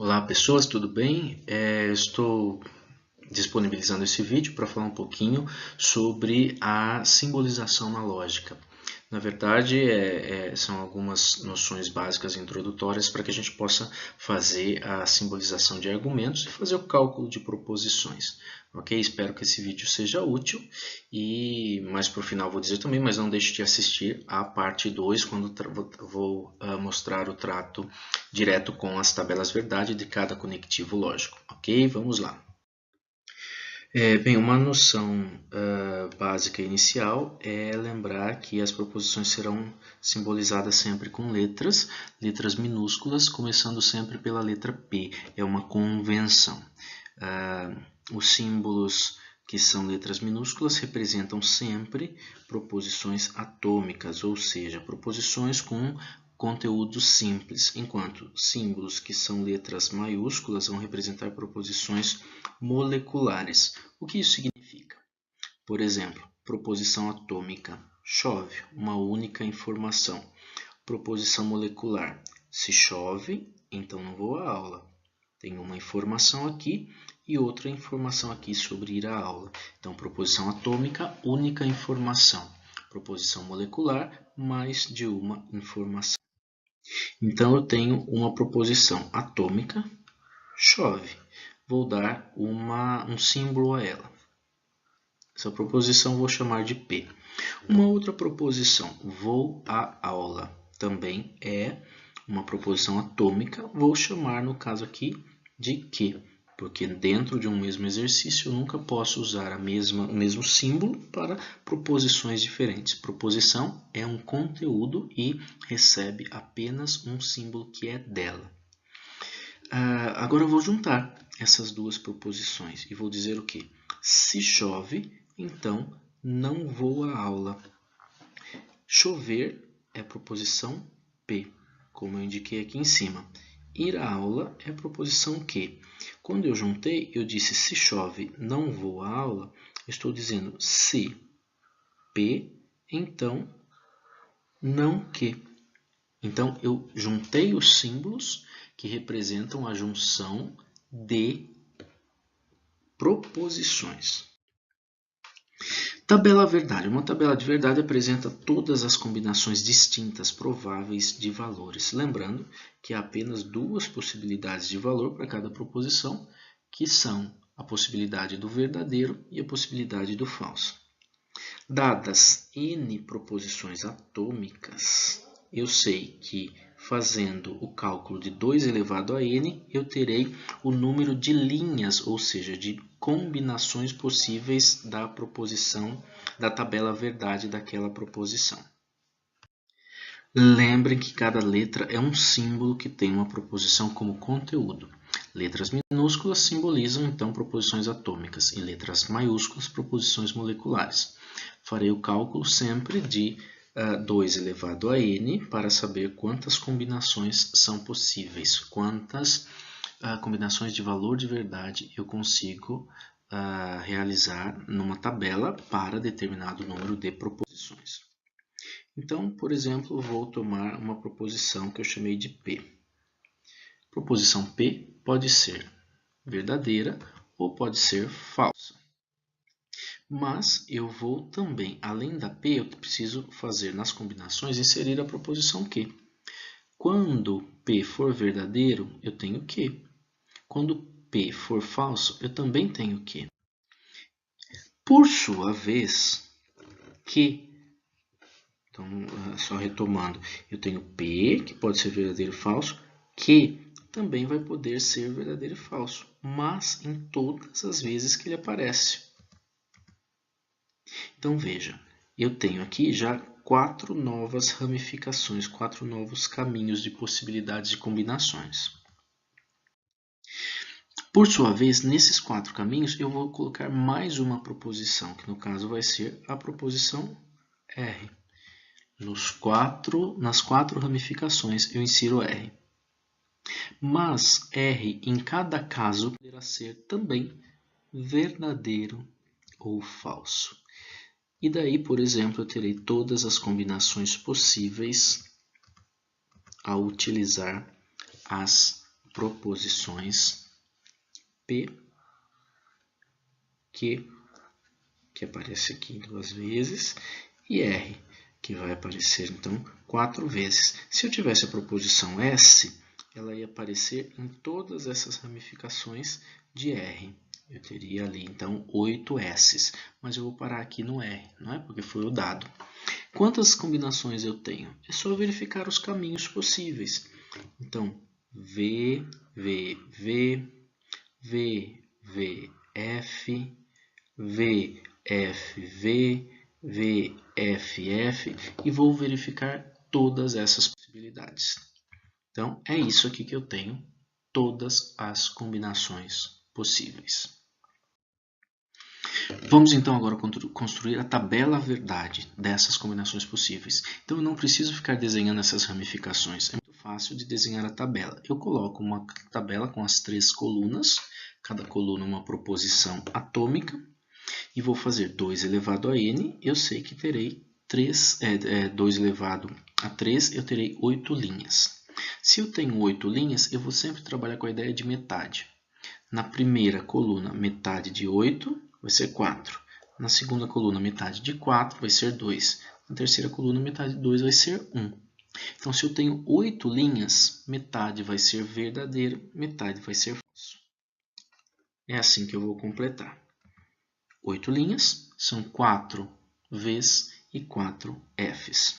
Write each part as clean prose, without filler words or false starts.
Olá pessoas, tudo bem? Estou disponibilizando esse vídeo para falar um pouquinho sobre a simbolização na lógica. Na verdade, são algumas noções básicas introdutórias para que a gente possa fazer a simbolização de argumentos e fazer o cálculo de proposições. Ok? Espero que esse vídeo seja útil e mais para o final vou dizer também, mas não deixe de assistir a parte 2 quando vou mostrar o trato direto com as tabelas verdade de cada conectivo lógico. Ok? Vamos lá. Bem, uma noção básica inicial é lembrar que as proposições serão simbolizadas sempre com letras minúsculas, começando sempre pela letra P. É uma convenção. Os símbolos que são letras minúsculas representam sempre proposições atômicas, ou seja, proposições com conteúdo simples, enquanto símbolos que são letras maiúsculas vão representar proposições moleculares. O que isso significa? Por exemplo, proposição atômica, chove, uma única informação. Proposição molecular, se chove, então não vou à aula. Tem uma informação aqui e outra informação aqui sobre ir à aula. Então, proposição atômica, única informação. Proposição molecular, mais de uma informação. Então, eu tenho uma proposição atômica, chove. Vou dar um símbolo a ela. Essa proposição vou chamar de P. Uma outra proposição, vou à aula, também é uma proposição atômica. Vou chamar, no caso aqui, de Q, porque dentro de um mesmo exercício eu nunca posso usar o mesmo símbolo para proposições diferentes. Proposição é um conteúdo e recebe apenas um símbolo que é dela. Agora eu vou juntar essas duas proposições e vou dizer o quê? Se chove, então não vou à aula. Chover é a proposição P, como eu indiquei aqui em cima. Ir à aula é a proposição Q. Quando eu juntei, eu disse se chove, não vou à aula. Estou dizendo se P, então não Q. Então, eu juntei os símbolos que representam a junção de proposições. Tabela verdade. Uma tabela de verdade apresenta todas as combinações distintas prováveis de valores. Lembrando que há apenas duas possibilidades de valor para cada proposição, que são a possibilidade do verdadeiro e a possibilidade do falso. Dadas n proposições atômicas, eu sei que fazendo o cálculo de 2 elevado a n, eu terei o número de linhas, ou seja, de combinações possíveis da proposição, da tabela verdade daquela proposição. Lembrem que cada letra é um símbolo que tem uma proposição como conteúdo. Letras minúsculas simbolizam, então, proposições atômicas e letras maiúsculas, proposições moleculares. Farei o cálculo sempre de 2 elevado a n para saber quantas combinações são possíveis, quantas combinações de valor de verdade eu consigo realizar numa tabela para determinado número de proposições. Então, por exemplo, vou tomar uma proposição que eu chamei de P. Proposição P pode ser verdadeira ou pode ser falsa. Mas eu vou também, além da P, eu preciso fazer nas combinações, inserir a proposição Q. Quando P for verdadeiro, eu tenho Q. Quando P for falso, eu também tenho Q. Por sua vez, Q, então só retomando, eu tenho P, que pode ser verdadeiro ou falso, Q também vai poder ser verdadeiro e falso, mas em todas as vezes que ele aparece. Então veja, eu tenho aqui já 4 novas ramificações, 4 novos caminhos de possibilidades de combinações. Por sua vez, nesses 4 caminhos, eu vou colocar mais uma proposição, que no caso vai ser a proposição R. Nas 4 ramificações, eu insiro R. Mas R, em cada caso, poderá ser também verdadeiro ou falso. E daí, por exemplo, eu terei todas as combinações possíveis ao utilizar as proposições P, Q, que aparece aqui 2 vezes, e R, que vai aparecer então 4 vezes. Se eu tivesse a proposição S, ela ia aparecer em todas essas ramificações de R. Eu teria ali então 8 S's, mas eu vou parar aqui no R, não é? Porque foi o dado. Quantas combinações eu tenho? É só verificar os caminhos possíveis. Então, V, V, V, V, V, F, V, F, V, V, F, F, e vou verificar todas essas possibilidades. Então, é isso aqui que eu tenho, todas as combinações possíveis. Vamos então agora construir a tabela verdade dessas combinações possíveis. Então eu não preciso ficar desenhando essas ramificações, é muito fácil de desenhar a tabela. Eu coloco uma tabela com as 3 colunas, cada coluna uma proposição atômica, e vou fazer 2 elevado a n, eu sei que terei 2 elevado a 3, eu terei 8 linhas. Se eu tenho 8 linhas, eu vou sempre trabalhar com a ideia de metade. Na primeira coluna, metade de 8 vai ser 4. Na segunda coluna, metade de 4 vai ser 2. Na terceira coluna, metade de 2 vai ser 1. Então, se eu tenho 8 linhas, metade vai ser verdadeiro, metade vai ser falso. É assim que eu vou completar. 8 linhas são 4 V's e 4 F's.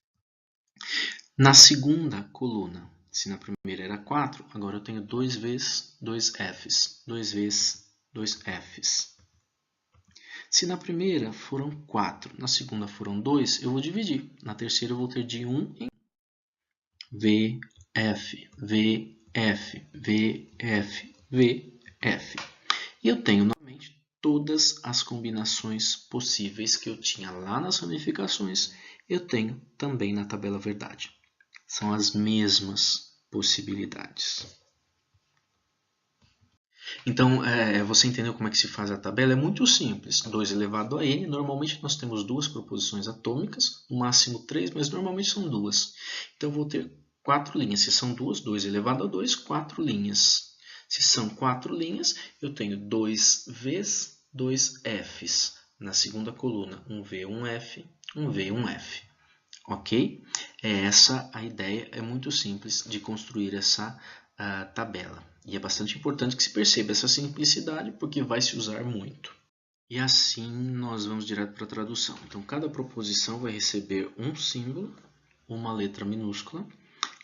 Na segunda coluna, se na primeira era 4, agora eu tenho 2 V's, 2 F's, 2 V's, 2 F's. Se na primeira foram 4, na segunda foram 2, eu vou dividir. Na terceira eu vou ter de 1 em V, F, V, F, V, F, V, F. E eu tenho novamente todas as combinações possíveis que eu tinha lá nas ramificações, eu tenho também na tabela verdade. São as mesmas possibilidades. Então, você entendeu como é que se faz a tabela? É muito simples. 2 elevado a n, normalmente nós temos 2 proposições atômicas, no máximo 3, mas normalmente são 2. Então, eu vou ter 4 linhas. Se são 2, 2 elevado a 2, 4 linhas. Se são 4 linhas, eu tenho 2 V's, 2 F's. Na segunda coluna, 1 V, 1 F, 1 V, 1 F. Ok? Essa a ideia, é muito simples de construir essa tabela. E é bastante importante que se perceba essa simplicidade, porque vai se usar muito. E assim nós vamos direto para a tradução. Então, cada proposição vai receber um símbolo, uma letra minúscula.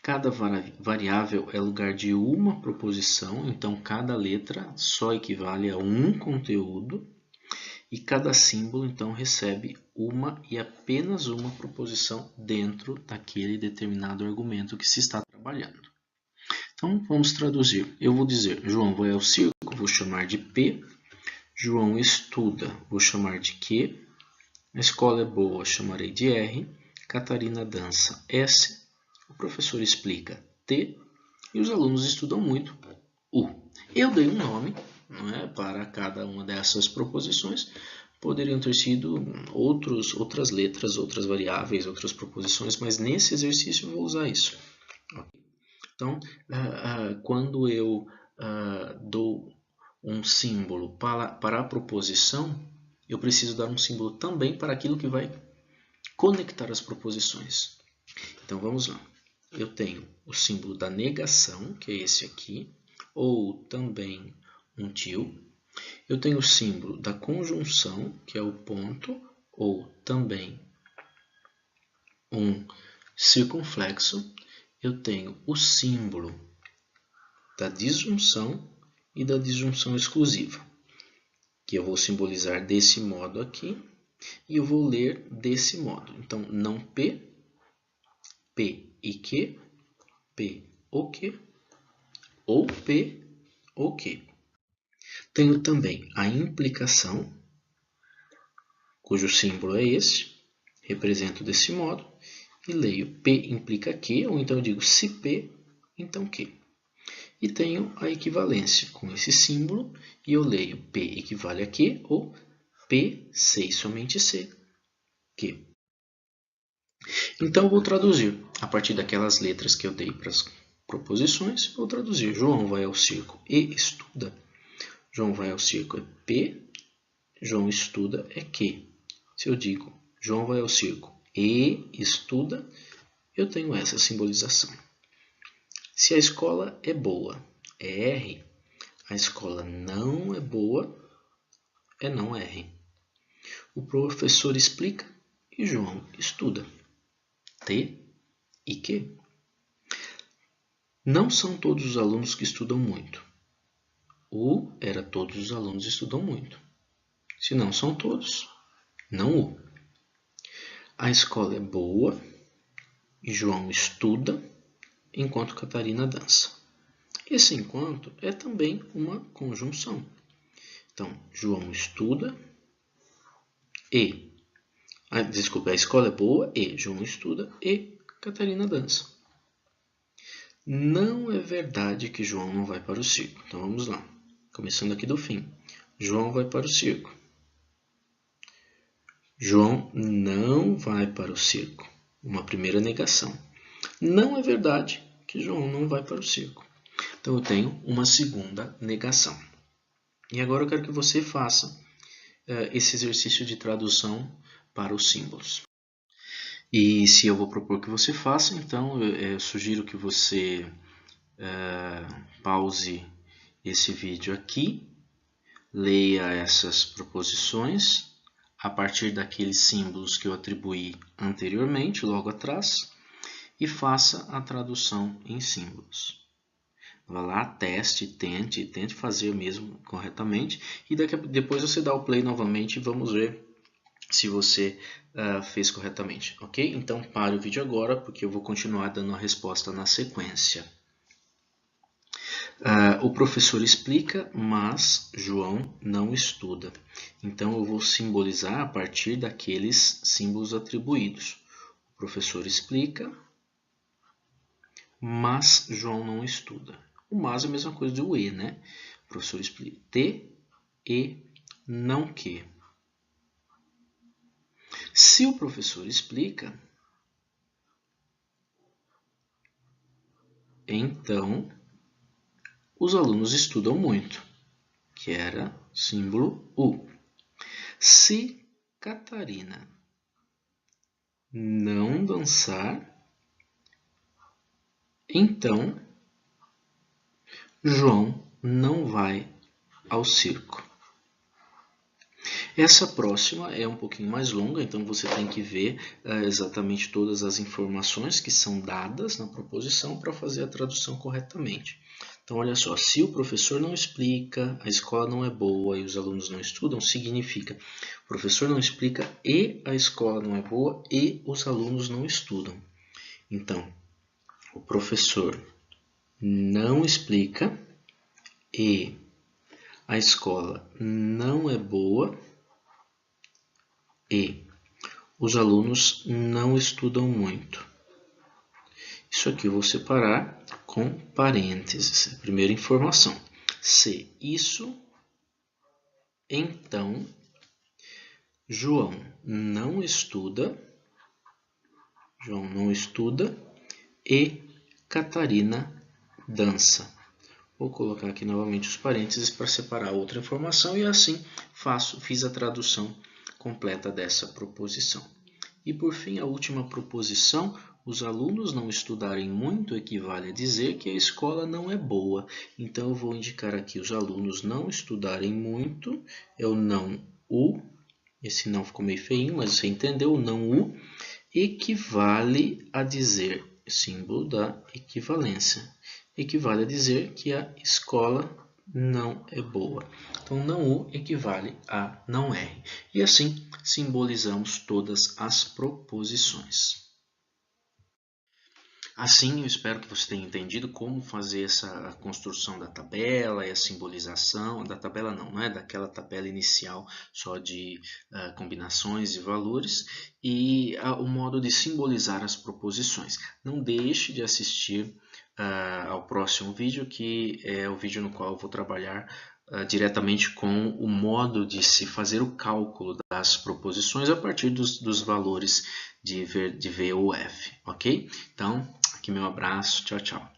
Cada variável é lugar de uma proposição, então cada letra só equivale a um conteúdo. E cada símbolo, então, recebe uma e apenas uma proposição dentro daquele determinado argumento que se está trabalhando. Então, vamos traduzir. Eu vou dizer, João vai ao circo, vou chamar de P. João estuda, vou chamar de Q. A escola é boa, chamarei de R. Catarina dança, S. O professor explica, T. E os alunos estudam muito, U. Eu dei um nome, não é, para cada uma dessas proposições. Poderiam ter sido outras letras, outras variáveis, outras proposições, mas nesse exercício eu vou usar isso. Então, quando eu dou um símbolo para a proposição, eu preciso dar um símbolo também para aquilo que vai conectar as proposições. Então, vamos lá. Eu tenho o símbolo da negação, que é esse aqui, ou também um til. Eu tenho o símbolo da conjunção, que é o ponto, ou também um circunflexo. Eu tenho o símbolo da disjunção e da disjunção exclusiva, que eu vou simbolizar desse modo aqui, e eu vou ler desse modo. Então, não P, P e Q, P ou Q, ou P ou Q. Tenho também a implicação, cujo símbolo é esse, represento desse modo, e leio P implica Q, ou então eu digo se P, então Q. E tenho a equivalência com esse símbolo, e eu leio P equivale a Q, ou P, C e somente C, Q. Então, eu vou traduzir a partir daquelas letras que eu dei para as proposições, vou traduzir. João vai ao circo e estuda. João vai ao circo é P, João estuda é Q. Se eu digo João vai ao circo e estuda, eu tenho essa simbolização. Se a escola é boa, é R. A escola não é boa, é não R. O professor explica e João estuda. T e Q. Não são todos os alunos que estudam muito. U era todos os alunos estudam muito. Se não são todos, não U. A escola é boa e João estuda, enquanto Catarina dança. Esse enquanto é também uma conjunção. Então, João estuda e... a escola é boa e João estuda e Catarina dança. Não é verdade que João não vai para o circo. Então, vamos lá. Começando aqui do fim. João vai para o circo. João não vai para o circo. Uma primeira negação. Não é verdade que João não vai para o circo. Então, eu tenho uma segunda negação. E agora eu quero que você faça esse exercício de tradução para os símbolos. E se eu vou propor que você faça, então eu sugiro que você pause esse vídeo aqui, leia essas proposições a partir daqueles símbolos que eu atribuí anteriormente, logo atrás, e faça a tradução em símbolos. Vá lá, tente fazer mesmo corretamente e depois você dá o play novamente e vamos ver se você fez corretamente, ok? Então pare o vídeo agora porque eu vou continuar dando a resposta na sequência. O professor explica, mas João não estuda. Então eu vou simbolizar a partir daqueles símbolos atribuídos. O professor explica, mas João não estuda. O mas é a mesma coisa do e, né? O professor explica. T, e, não que. Se o professor explica, então os alunos estudam muito, que era símbolo U. Se Catarina não dançar, então João não vai ao circo. Essa próxima é um pouquinho mais longa, então você tem que ver exatamente todas as informações que são dadas na proposição para fazer a tradução corretamente. Então, olha só, se o professor não explica, a escola não é boa e os alunos não estudam, significa o professor não explica e a escola não é boa e os alunos não estudam. Então, o professor não explica e a escola não é boa e os alunos não estudam muito. Isso aqui eu vou separar com parênteses. Primeira informação. Se isso, então, João não estuda e Catarina dança. Vou colocar aqui novamente os parênteses para separar outra informação e assim fiz a tradução completa dessa proposição. E por fim, a última proposição, os alunos não estudarem muito equivale a dizer que a escola não é boa. Então eu vou indicar aqui os alunos não estudarem muito, é o não U, esse não ficou meio feinho, mas você entendeu, o não U, equivale a dizer, símbolo da equivalência, equivale a dizer que a escola não é boa. Então, não U equivale a não R. E assim, simbolizamos todas as proposições. Assim, eu espero que você tenha entendido como fazer essa construção da tabela e a simbolização. Da tabela não é daquela tabela inicial só de combinações e valores. E o modo de simbolizar as proposições. Não deixe de assistir ao próximo vídeo, que é o vídeo no qual eu vou trabalhar diretamente com o modo de se fazer o cálculo das proposições a partir dos valores de V ou F, ok? Então, aqui meu abraço, tchau, tchau.